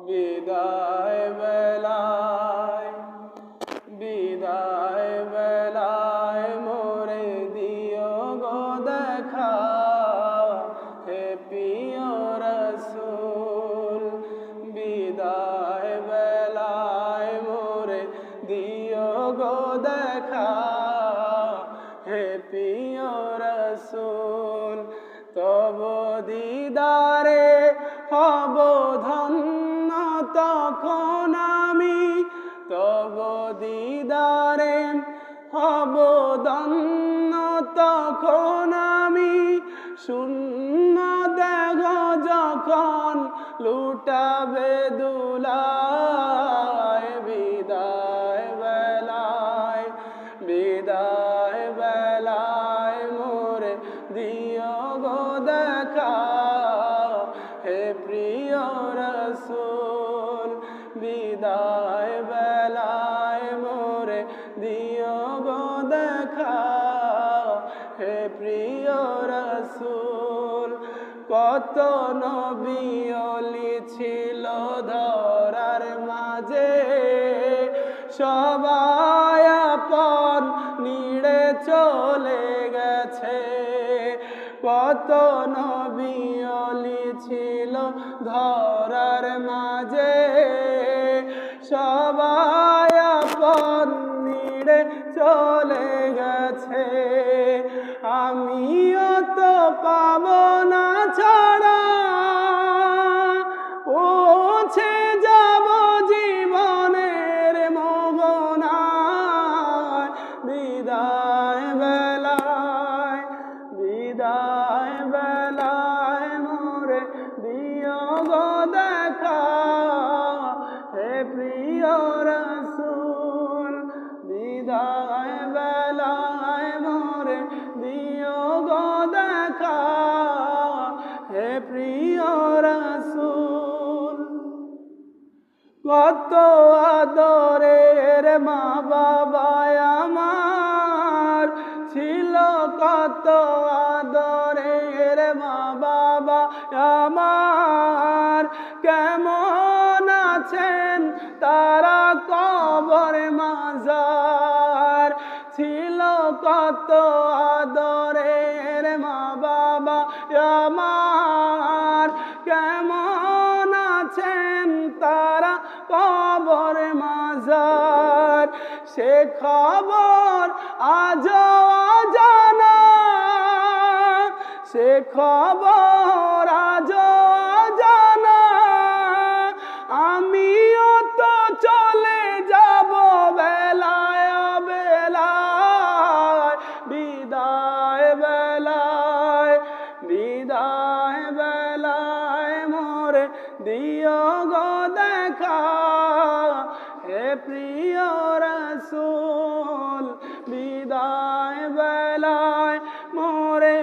বিদায় বেলায় বিদায় বেলায় মোরে দিও গো দেখা হে প্রিয় রাসূল বিদায় বেলায় মোরে দিও গো দেখা হে প্রিয় রাসূল তব দিদারে হব ধন্য তখন আমি তব দিদারে হব ধন্য তখন আমি শূন্য দেহ যখন লুটাবে দুলায় বিদায় বেলায় বিদায় বেলায় মোরে দিও গো দেখা হে প্রিয় রাসূল বিদায় বেলায় মোরে দিও গো দেখা হে প্রিয় রাসূল কত নবী ওলি ছিল ধরার মাঝে সবাই আপন নিড়ে চলে গেছে কত নবী ওলি ছিল ধরার মাঝে সবাই আপন নিড়ে চলে গেছে আমিও তো পাবো না ছাড়া পৌঁছে যাব জীবনের মোহনায় বিদায় বেলায় বিদায় বেলায় মোরে দিও গো দেখা হে প্রিয় রাসূল বিদায় বেলায় মোরে দিও গো দেখা হে প্রিয় রাসূল কত আদরের মা বাবা আমার ছিল কত আদরের মা বাবা আমার কেমন আছেন তারা কবর মাজার ছিল কত আদরের মা বাবা আমার কেমন আছেন তারা কবর মাজার সে খবর আজও অজানা সে খবর আজও অজানা আমিও তো চলে যাব বেলায় বেলায় বিদায় বেলায় বিদায় বেলায় মোরে দিও গো দেখা হে প্রিয় রাসূল বিদায় বেলায় মোরে